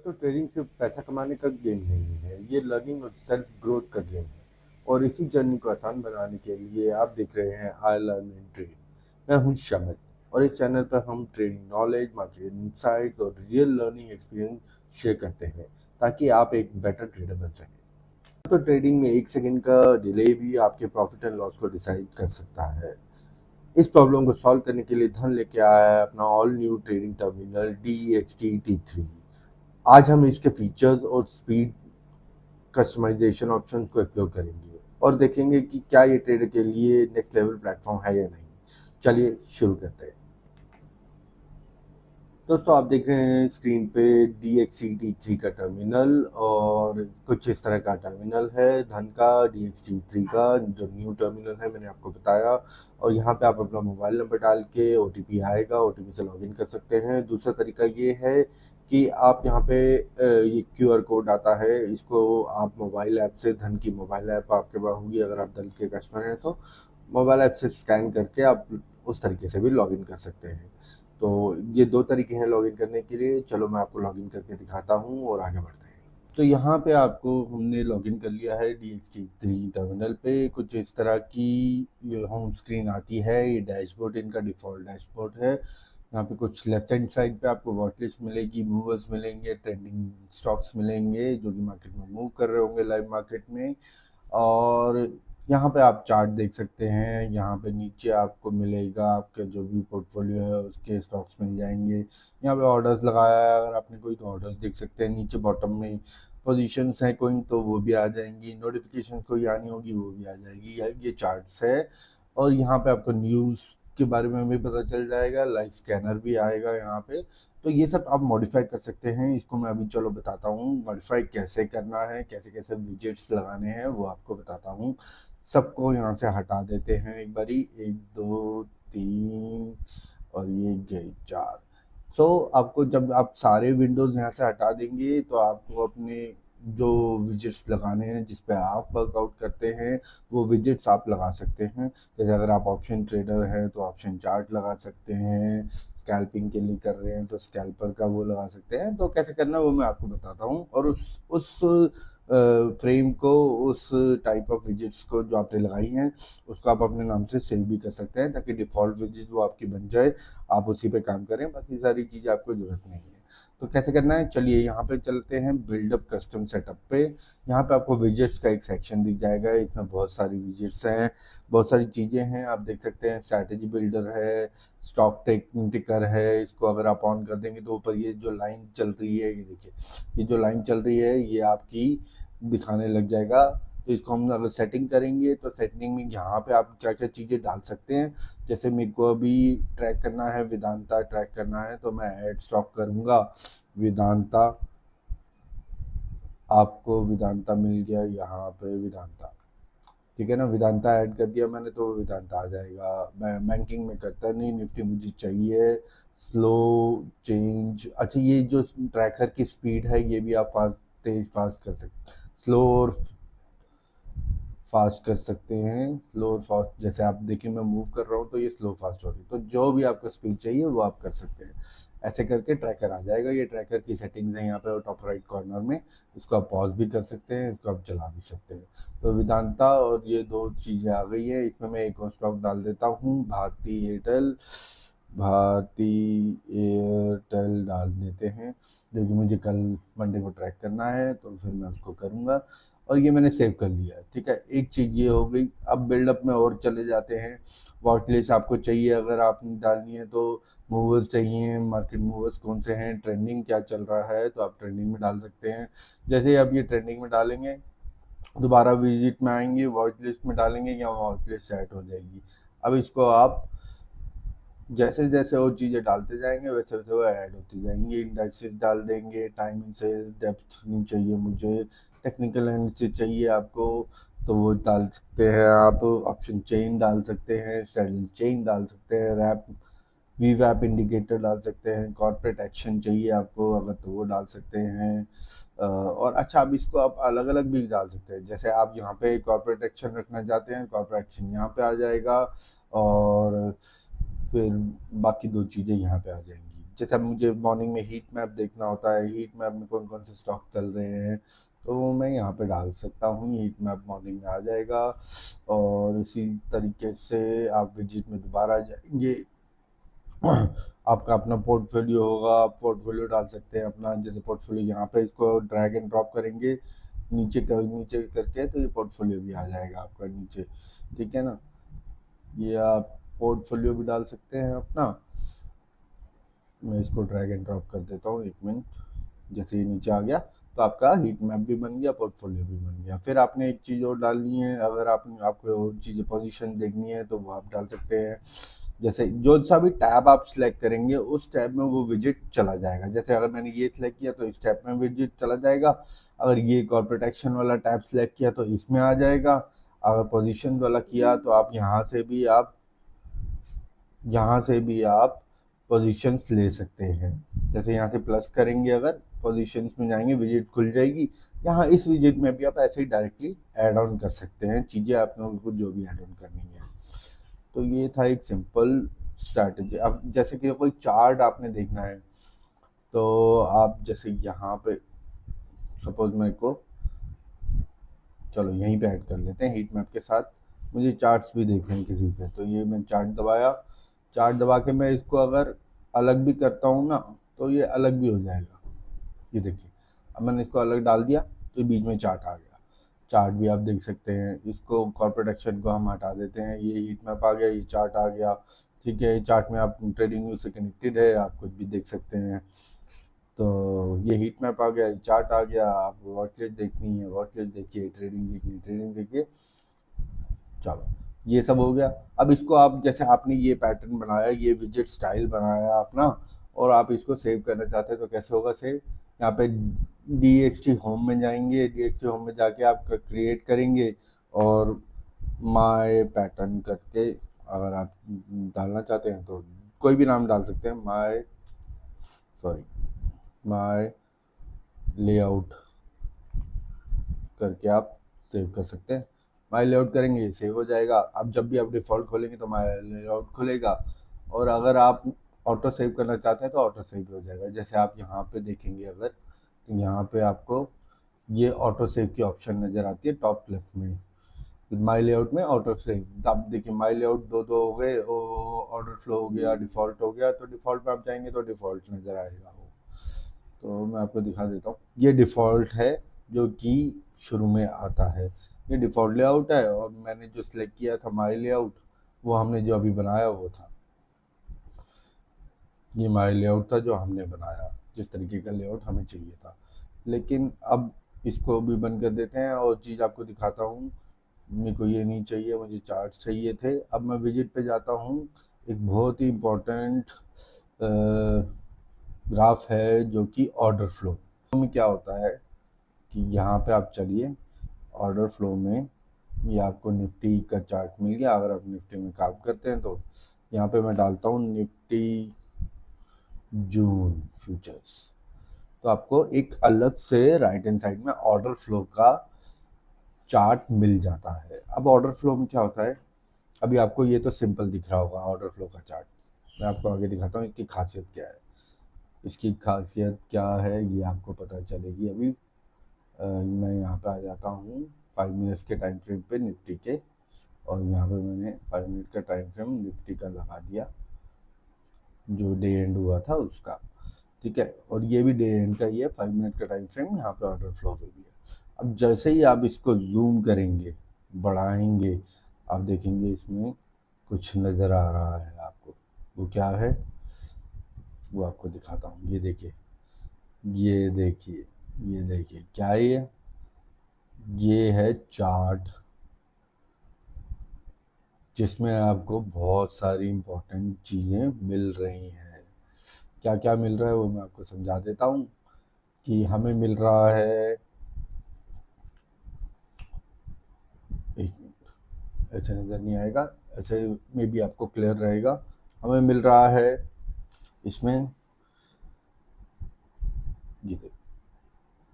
दोस्तों ट्रेडिंग सिर्फ पैसा कमाने का गेम नहीं है, ये लर्निंग और सेल्फ ग्रोथ का गेम है। और इसी जर्नी को आसान बनाने के लिए आप देख रहे हैं आई लर्न इन ट्रेड। मैं हूं शामिल, और इस चैनल पर हम ट्रेडिंग नॉलेज, मार्केट इंसाइट और रियल लर्निंग एक्सपीरियंस शेयर करते हैं ताकि आप एक बेटर ट्रेडर बन सकें। तो ट्रेडिंग में 1 सेकंड का डिले भी आपके प्रॉफिट एंड लॉस को डिसाइड कर सकता है। इस प्रॉब्लम को सॉल्व करने के लिए धन लेके आया है अपना all new trading terminal DXT-T3। आज हम इसके फीचर्स और स्पीड कस्टमाइजेशन ऑप्शन को एक्सप्लोर करेंगे और देखेंगे कि क्या ये ट्रेडर के लिए नेक्स्ट लेवल प्लेटफॉर्म है या नहीं। चलिए शुरू करते हैं। दोस्तों आप देख रहे हैं स्क्रीन पे DXT-T3 का टर्मिनल, और कुछ इस तरह का टर्मिनल है धन का DXT-T3 का जो न्यू टर्मिनल है, मैंने आपको बताया। और यहाँ पे आप अपना मोबाइल नंबर डाल के OTP आएगा, OTP से लॉगिन कर सकते हैं। दूसरा तरीका ये है कि आप यहाँ पे ये QR कोड आता है, इसको आप मोबाइल ऐप से, धन की मोबाइल ऐप आपके पास होगी अगर आप धन के कस्टमर हैं तो, मोबाइल ऐप से स्कैन करके आप उस तरीके से भी लॉगिन कर सकते हैं। तो ये 2 तरीके हैं लॉगिन करने के लिए। चलो मैं आपको लॉगिन करके दिखाता हूँ और आगे बढ़ते हैं। तो यहाँ पे आपको हमने लॉगिन कर लिया है DXT-T3 टर्मिनल पे। कुछ इस तरह की ये होम स्क्रीन आती है। ये डैशबोर्ड इनका डिफ़ॉल्ट डैशबोर्ड है। यहाँ पे कुछ लेफ्ट हैंड साइड पे आपको वॉच लिस्ट मिलेगी, मूवर्स मिलेंगे, ट्रेंडिंग स्टॉक्स मिलेंगे जो कि मार्केट में मूव कर रहे होंगे लाइव मार्केट में। और यहाँ पे आप चार्ट देख सकते हैं। यहाँ पे नीचे आपको मिलेगा आपके जो भी पोर्टफोलियो है उसके स्टॉक्स मिल जाएंगे। यहाँ पे ऑर्डर्स लगाया है अगर आपने कोई तो ऑर्डर्स देख सकते हैं। नीचे बॉटम में पोजीशंस हैं कोई तो वो भी आ जाएंगी, नोटिफिकेशन कोई आनी होगी वो भी आ जाएगी। ये चार्ट्स है। और यहाँ पे आपको न्यूज़ के बारे में भी पता चल जाएगा, लाइव स्कैनर भी आएगा यहाँ पे। तो ये सब आप मॉडिफाई कर सकते हैं। इसको मैं अभी चलो बताता हूँ मॉडिफाई कैसे करना है, कैसे कैसे विजेट्स लगाने हैं वो आपको बताता हूँ। सबको यहाँ से हटा देते हैं एक बारी, 1 2 3 और ये गए 4। सो आपको जब आप सारे विंडोज़ यहाँ से हटा देंगे तो आपको अपने जो विजेट्स लगाने हैं जिस पे आप वर्कआउट करते हैं वो विजेट्स आप लगा सकते हैं। जैसे अगर आप ऑप्शन ट्रेडर हैं तो ऑप्शन चार्ट लगा सकते हैं, स्कैल्पिंग के लिए कर रहे हैं तो स्कैल्पर का वो लगा सकते हैं। तो कैसे करना है वो मैं आपको बताता हूँ। और उस फ्रेम को, उस टाइप ऑफ विजेट्स को जो आपने लगाई हैं उसको आप अपने नाम से सेव भी कर सकते हैं ताकि डिफ़ॉल्ट विजेट वो आपकी बन जाए, आप उसी पे काम करें, बाकी सारी चीज़ें आपको ज़रूरत नहीं है। तो कैसे करना है चलिए यहाँ पे चलते हैं बिल्डअप कस्टम सेटअप पे। यहाँ पे आपको विजेट्स का एक सेक्शन दिख जाएगा, इसमें बहुत सारी विजेट्स हैं, बहुत सारी चीज़ें हैं। आप देख सकते हैं स्ट्रैटेजी बिल्डर है, स्टॉक टिकर है। इसको अगर आप ऑन कर देंगे तो ऊपर ये जो लाइन चल रही है, ये देखिए, ये जो लाइन चल रही है ये आपकी दिखाने लग जाएगा। तो इसको हम अगर सेटिंग करेंगे तो सेटिंग में यहाँ पे आप क्या क्या चीज़ें डाल सकते हैं। जैसे मेरे को अभी ट्रैक करना है, वेदांता ट्रैक करना है, तो मैं ऐड स्टॉक करूँगा वेदांता। आपको वेदांता मिल गया यहाँ पे, वेदांता, ठीक है ना। वेदांता ऐड कर दिया मैंने तो वेदांता आ जाएगा। मैं बैंकिंग में करता नहीं, निफ्टी मुझे चाहिए। स्लो चेंज, अच्छा ये जो ट्रैकर की स्पीड है ये भी आप तेज फास्ट कर सकते, स्लो और फास्ट कर सकते हैं। स्लो और फास्ट, जैसे आप देखिए मैं मूव कर रहा हूँ तो ये स्लो फास्ट हो रही है, तो जो भी आपको स्पीड चाहिए वो आप कर सकते हैं। ऐसे करके ट्रैकर आ जाएगा। ये ट्रैकर की सेटिंग्स है यहाँ पे टॉप राइट कॉर्नर में। इसको आप पॉज भी कर सकते हैं, इसको आप चला भी सकते हैं। तो वेदांता और ये 2 चीज़ें आ गई है। इसमें मैं एक और स्टॉक डाल देता हूँ, भारती एयरटेल। भारती एयरटेल डाल देते हैं जो कि मुझे कल मंडे को ट्रैक करना है, तो फिर मैं उसको करूँगा। और ये मैंने सेव कर लिया है, ठीक है। एक चीज़ ये हो गई। अब बिल्डअप में और चले जाते हैं। वॉच लिस्ट आपको चाहिए अगर आपने डालनी है तो, मूवर्स चाहिए, मार्केट मूवर्स कौन से हैं, ट्रेंडिंग क्या चल रहा है तो आप ट्रेंडिंग में डाल सकते हैं। जैसे आप ये ट्रेंडिंग में डालेंगे दोबारा विजिट में आएंगे, वॉच लिस्ट में डालेंगे या वॉच लिस्ट सेट हो जाएगी। अब इसको आप जैसे जैसे और चीज़ें डालते जाएंगे वैसे वैसे वो ऐड होती जाएंगी। इंडाइसेस डाल देंगे, टाइम एंड डेप्थ नहीं चाहिए मुझे, टेक्निकल एनालिसिस चाहिए आपको तो वो डाल सकते हैं आप। ऑप्शन चेन डाल सकते हैं, स्ट्रेटजी चेन डाल सकते हैं, रैप वी वैप इंडिकेटर डाल सकते हैं, कॉर्पोरेट एक्शन चाहिए आपको अगर तो वो डाल सकते हैं। और अच्छा, अब इसको आप अलग अलग भी डाल सकते हैं। जैसे आप यहाँ पे कॉर्पोरेट एक्शन रखना चाहते हैं, कॉर्पोरेट एक्शन यहाँ पे आ जाएगा, और फिर बाकी 2 चीज़ें यहाँ पे आ जाएंगी। जैसे अब मुझे मॉर्निंग में हीट मैप देखना होता है, हीट मैप में कौन कौन से स्टॉक चल रहे हैं, तो वो मैं यहाँ पे डाल सकता हूँ, हीट मैप मॉर्निंग में आ जाएगा। और इसी तरीके से आप विजिट में दोबारा जाएंगे, आपका अपना पोर्टफोलियो होगा, आप पोर्टफोलियो डाल सकते हैं अपना। जैसे पोर्टफोलियो यहाँ पे इसको ड्रैग एंड ड्रॉप करेंगे नीचे करके, तो ये पोर्टफोलियो भी आ जाएगा आपका नीचे, ठीक है ना। ये आप पोर्टफोलियो भी डाल सकते हैं अपना। मैं इसको ड्रैग एंड ड्रॉप कर देता हूँ, 1 मिनट। जैसे ये नीचे आ गया तो आपका हीट मैप भी बन गया, पोर्टफोलियो भी बन गया। फिर आपने एक चीज़ और डालनी है, अगर आपको और चीज़ें पोजीशन देखनी है तो वो आप डाल सकते हैं। जैसे जो सा भी टैब आप सिलेक्ट करेंगे उस टैब में वो विजिट चला जाएगा। जैसे अगर मैंने ये सिलेक्ट किया तो इस टैब में विजिट चला जाएगा, अगर ये कॉर्पोरेट एक्शन वाला टैब सिलेक्ट किया तो इसमें आ जाएगा, अगर पोजीशन वाला किया तो आप यहाँ से भी आप पोजीशंस ले सकते हैं। जैसे यहाँ से प्लस करेंगे, अगर पोजीशंस में जाएंगे विजिट खुल जाएगी। यहाँ इस विजिट में भी आप ऐसे ही डायरेक्टली ऐड ऑन कर सकते हैं चीज़ें, आप लोगों को जो भी ऐड ऑन करनी है। तो ये था एक सिंपल स्ट्रैटेजी। अब जैसे कि कोई चार्ट आपने देखना है, तो आप जैसे यहाँ पे सपोज मेरे को, चलो यहीं पे ऐड कर लेते हैं हीट मैप के साथ। मुझे चार्ट्स भी देखने हैं किसी के, तो ये मैं चार्ट दबाया, चार्ट दबा के मैं इसको अगर अलग भी करता हूँ ना, तो ये अलग भी हो जाएगा। ये देखिए, अब मैंने इसको अलग डाल दिया तो बीच में चार्ट आ गया। चार्ट भी आप देख सकते हैं, इसको कॉर्पोरेट एक्शन को हम हटा देते हैं, ये हीट मैप आ गया, ये चार्ट आ गया, ठीक है। चार्ट में आप ट्रेडिंग व्यू से कनेक्टेड है, आप कुछ भी देख सकते हैं। तो ये हीट मैप आ गया, ये चार्ट आ गया, आप वॉच लिस्ट देखनी है वॉच लिस्ट देखिए, ट्रेडिंग देखनी ट्रेडिंग देखिए। चलो ये सब हो गया। अब इसको आप, जैसे आपने ये पैटर्न बनाया, ये विजेट स्टाइल बनाया अपना, और आप इसको सेव करना चाहते हैं तो कैसे होगा सेव। यहाँ पे DXT होम में जाएंगे, DXT होम में जाके आप क्रिएट करेंगे, और माय पैटर्न करके अगर आप डालना चाहते हैं तो कोई भी नाम डाल सकते हैं, माय लेआउट करके आप सेव कर सकते हैं। माई लेआउट करेंगे, ये सेव हो जाएगा। अब जब भी आप डिफ़ॉल्ट खोलेंगे तो माई लेआउट खुलेगा, और अगर आप ऑटो सेव करना चाहते हैं तो ऑटो सेव हो जाएगा। जैसे आप यहाँ पे देखेंगे अगर, तो यहाँ पे आपको ये ऑटो सेव की ऑप्शन नज़र आती है टॉप लेफ्ट में, माई लेआउट में ऑटो सेव। आप देखिए माई लेआउट दो हो गए, ऑर्डर फ्लो हो गया, डिफ़ॉल्ट हो गया, तो डिफ़ॉल्ट में आप जाएंगे तो डिफ़ॉल्ट नज़र आएगा वो। तो मैं आपको दिखा देता हूँ, ये डिफ़ॉल्ट है जो कि शुरू में आता है, ये डिफ़ॉल्ट लेआउट है। और मैंने जो सिलेक्ट किया था माई लेआउट, वो हमने जो अभी बनाया वो था, ये माई लेआउट था जो हमने बनाया, जिस तरीके का लेआउट हमें चाहिए था। लेकिन अब इसको भी बंद कर देते हैं और चीज़ आपको दिखाता हूँ। मेरे को ये नहीं चाहिए, मुझे चार्ट चाहिए थे। अब मैं विजिट पे जाता हूँ, एक बहुत ही इम्पोर्टेंट ग्राफ है जो कि ऑर्डर फ्लो में क्या होता है कि यहाँ पे आप चलिए, ऑर्डर फ्लो में ये आपको निफ्टी का चार्ट मिल गया। अगर आप निफ्टी में काम करते हैं तो यहाँ पे मैं डालता हूँ निफ्टी जून फ्यूचर्स, तो आपको एक अलग से राइट हैंड साइड में ऑर्डर फ्लो का चार्ट मिल जाता है। अब ऑर्डर फ्लो में क्या होता है, अभी आपको ये तो सिंपल दिख रहा होगा ऑर्डर फ्लो का चार्ट, मैं आपको आगे दिखाता हूँ इसकी खासियत क्या है। इसकी खासियत क्या है ये आपको पता चलेगी अभी। मैं यहाँ पे आ जाता हूँ 5 मिनट्स के टाइम फ्रेम पे निफ्टी के, और यहाँ पे मैंने 5 मिनट का टाइम फ्रेम निफ्टी का लगा दिया, जो डे एंड हुआ था उसका, ठीक है। और ये भी डे एंड का ही है, 5 मिनट का टाइम फ्रेम, यहाँ पे ऑर्डर फ्लो पे भी है। अब जैसे ही आप इसको जूम करेंगे, बढ़ाएंगे, आप देखेंगे इसमें कुछ नज़र आ रहा है आपको। वो क्या है वो आपको दिखाता हूँ। ये देखिए, ये देखिए, ये देखिए क्या है ये है चार्ट, जिसमें आपको बहुत सारी इम्पोर्टेंट चीज़ें मिल रही हैं। क्या क्या मिल रहा है वो मैं आपको समझा देता हूँ। कि हमें मिल रहा है, एक मिनट, ऐसे नज़र नहीं आएगा, ऐसे में भी आपको क्लियर रहेगा। हमें मिल रहा है इसमें, ये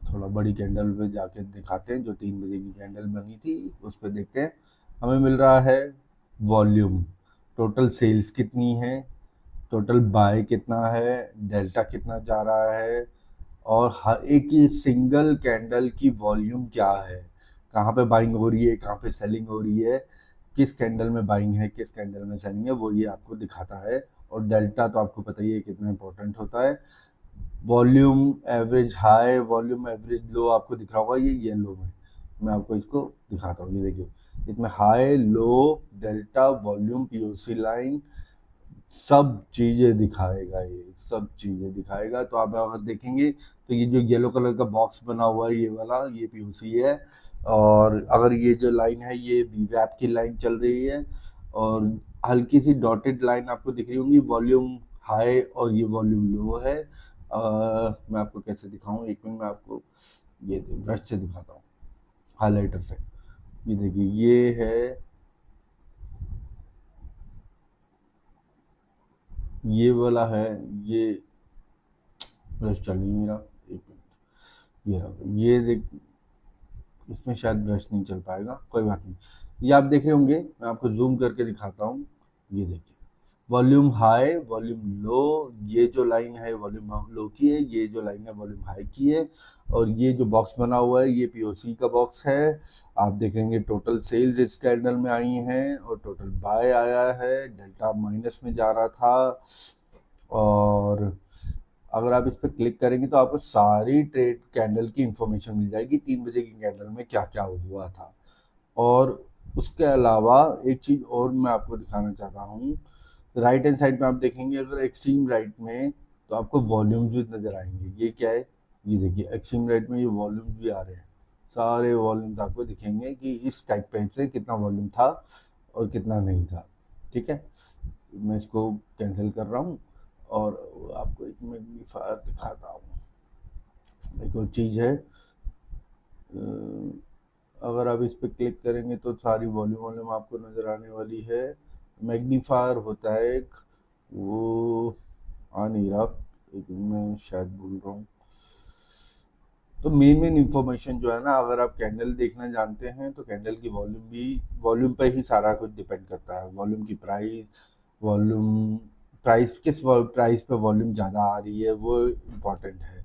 थोड़ा बड़ी कैंडल पे जाके दिखाते हैं, जो 3 बजे की कैंडल बनी थी उस पर देखते हैं। हमें मिल रहा है वॉल्यूम, टोटल सेल्स कितनी है, टोटल बाय कितना है, डेल्टा कितना जा रहा है, और हर एक ही सिंगल कैंडल की वॉल्यूम क्या है, कहाँ पे बाइंग हो रही है, कहाँ पे सेलिंग हो रही है, किस कैंडल में बाइंग है, किस कैंडल में सेलिंग है, वो ये आपको दिखाता है। और डेल्टा तो आपको पता ही है कितना इंपॉर्टेंट होता है। Volume average high, volume average low आपको दिख रहा होगा ये येलो में। मैं आपको इसको दिखाता हूँ, ये देखिए इसमें high low delta volume POC line सब चीज़ें दिखाएगा, ये सब चीज़ें दिखाएगा। तो आप अगर देखेंगे तो ये जो येलो कलर का बॉक्स बना हुआ है ये वाला, ये पीओसी है। और अगर ये जो लाइन है ये वीवैप की लाइन चल रही है, और हल्की सी डॉटेड लाइन आपको दिख रही होंगी, वॉल्यूम हाई और ये वॉल्यूम लो है। मैं आपको कैसे दिखाऊं, एक मिनट में आपको ये ब्रश से दिखाता हूँ, हाईलाइटर से। ये देखिए ये है, ये वाला है, ये ब्रश चल नहीं मेरा, एक मिनट, ये रहा, ये देख, इसमें शायद ब्रश नहीं चल पाएगा, कोई बात नहीं। ये आप देख रहे होंगे, मैं आपको जूम करके दिखाता हूँ। ये देखिए वॉल्यूम हाई वॉल्यूम लो, ये जो लाइन है वॉल्यूम लो की है, ये जो लाइन है वॉल्यूम हाई की है। और ये जो बॉक्स बना हुआ है ये पीओसी का बॉक्स है। आप देखेंगे टोटल सेल्स इस कैंडल में आई हैं और टोटल बाय आया है, डेल्टा माइनस में जा रहा था। और अगर आप इस पर क्लिक करेंगे तो आपको सारी ट्रेड कैंडल की इंफॉर्मेशन मिल जाएगी, 3 बजे की कैंडल में क्या क्या हुआ था। और उसके अलावा एक चीज़ और मैं आपको दिखाना चाहता हूँ, राइट हैंड साइड में आप देखेंगे अगर एक्सट्रीम राइट में, तो आपको वॉल्यूम्स भी नज़र आएंगे। ये क्या है, ये देखिए एक्सट्रीम राइट में ये वॉल्यूम्स भी आ रहे हैं, सारे वॉल्यूम्स आपको दिखेंगे कि इस टाइप से कितना वॉल्यूम था और कितना नहीं था। ठीक है, मैं इसको कैंसिल कर रहा हूँ और आपको एक मैग्नीफायर दिखाता हूँ। एक और चीज़ है, अगर आप इस पर क्लिक करेंगे तो सारी वॉल्यूम वॉल्यूम आपको नज़र आने वाली है। मैग्नीफायर होता है एक, वो आ नहीं रहा, एक मैं शायद भूल रहा हूँ। तो मेन इंफॉर्मेशन जो है ना, अगर आप कैंडल देखना जानते हैं तो कैंडल की वॉल्यूम भी, वॉल्यूम पे ही सारा कुछ डिपेंड करता है। वॉल्यूम की प्राइस, वॉल्यूम प्राइस किस प्राइस पे वॉल्यूम ज़्यादा आ रही है वो इम्पोर्टेंट है।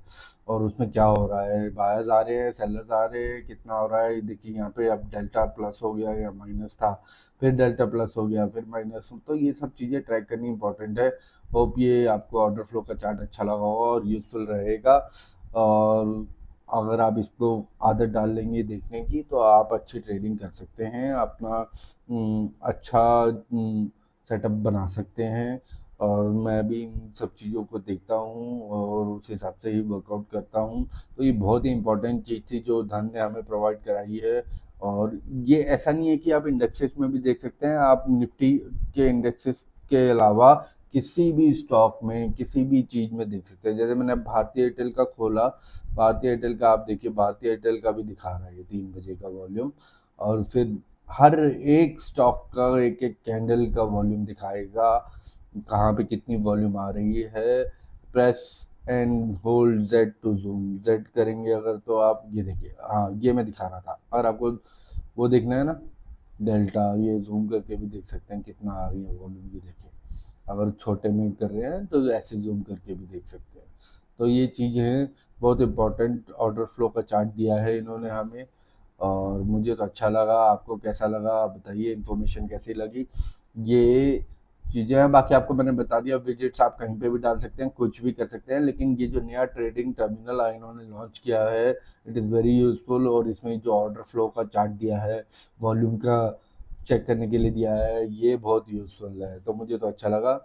और उसमें क्या हो रहा है, बायर्स आ रहे हैं, सेलर्स आ रहे हैं, कितना हो रहा है। देखिए यहाँ पे अब डेल्टा प्लस हो गया या माइनस था, फिर डेल्टा प्लस हो गया, फिर माइनस। तो ये सब चीज़ें ट्रैक करनी इंपॉर्टेंट है। होप ये आपको ऑर्डर फ्लो का चार्ट अच्छा लगा होगा और यूज़फुल रहेगा। और अगर आप इसको आदत डाल लेंगे देखने की तो आप अच्छी ट्रेडिंग कर सकते हैं, अपना अच्छा सेटअप बना सकते हैं। और मैं भी इन सब चीज़ों को देखता हूँ और उस हिसाब से ही वर्कआउट करता हूँ। तो ये बहुत ही इंपॉर्टेंट चीज़ थी जो धन ने हमें प्रोवाइड कराई है। और ये ऐसा नहीं है कि आप इंडेक्सेस में भी देख सकते हैं, आप निफ्टी के इंडेक्सेस के अलावा किसी भी स्टॉक में किसी भी चीज़ में देख सकते हैं। जैसे मैंने भारतीय एयरटेल का खोला, भारतीय एयरटेल का आप देखिए, भारतीय एयरटेल का भी दिखा रहा है ये 3 बजे का वॉल्यूम। और फिर हर एक स्टॉक का एक एक कैंडल का वॉल्यूम दिखाएगा, कहाँ पे कितनी वॉल्यूम आ रही है। Press and hold Z to zoom, Z करेंगे अगर तो आप ये देखिए, हाँ ये मैं दिखा रहा था। अगर आपको वो देखना है ना डेल्टा, ये जूम करके भी देख सकते हैं कितना आ रही है वॉल्यूम, ये देखिए। अगर छोटे में कर रहे हैं तो ऐसे जूम करके भी देख सकते हैं। तो ये चीज़ है, बहुत इम्पोर्टेंट ऑर्डर फ्लो का चार्ट दिया है इन्होंने हमें, और मुझे तो अच्छा लगा। आपको कैसा लगा आप बताइए, इन्फॉर्मेशन कैसी लगी। ये चीज़ें हैं, बाकी आपको मैंने बता दिया, विजिट्स आप कहीं पे भी डाल सकते हैं, कुछ भी कर सकते हैं। लेकिन ये जो नया ट्रेडिंग टर्मिनल इन्होंने लॉन्च किया है, इट इज़ वेरी यूजफुल। और इसमें जो ऑर्डर फ्लो का चार्ट दिया है, वॉल्यूम का चेक करने के लिए दिया है, ये बहुत यूजफुल है, तो मुझे तो अच्छा लगा।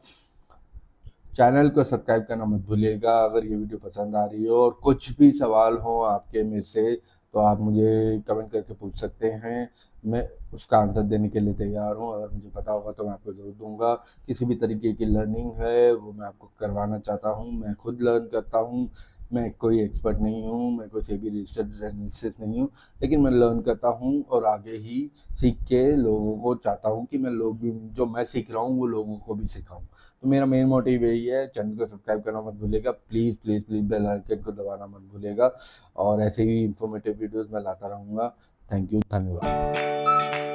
चैनल को सब्सक्राइब करना मत भूलिएगा। अगर ये वीडियो पसंद आ रही हो और कुछ भी सवाल हो आपके मेरे से, तो आप मुझे कमेंट करके पूछ सकते हैं, मैं उसका आंसर देने के लिए तैयार हूँ। अगर मुझे पता होगा तो मैं आपको ज़रूर दूंगा। किसी भी तरीके की लर्निंग है वो मैं आपको करवाना चाहता हूँ, मैं खुद लर्न करता हूँ। मैं कोई एक्सपर्ट नहीं हूँ, मैं कोई सेबी रजिस्टर्ड एनालिसिस नहीं हूँ, लेकिन मैं लर्न करता हूँ और आगे ही सीख के लोगों को चाहता हूँ कि मैं लोग भी जो मैं सीख रहा हूँ वो लोगों को भी सिखाऊँ। तो मेरा मेन मोटिव यही है। चैनल को सब्सक्राइब करना मत भूलिएगा, please please please bell icon को दबाना मत भूलिएगा। और ऐसे ही इंफॉर्मेटिव वीडियोस मैं लाता रहूँगा। थैंक यू, धन्यवाद।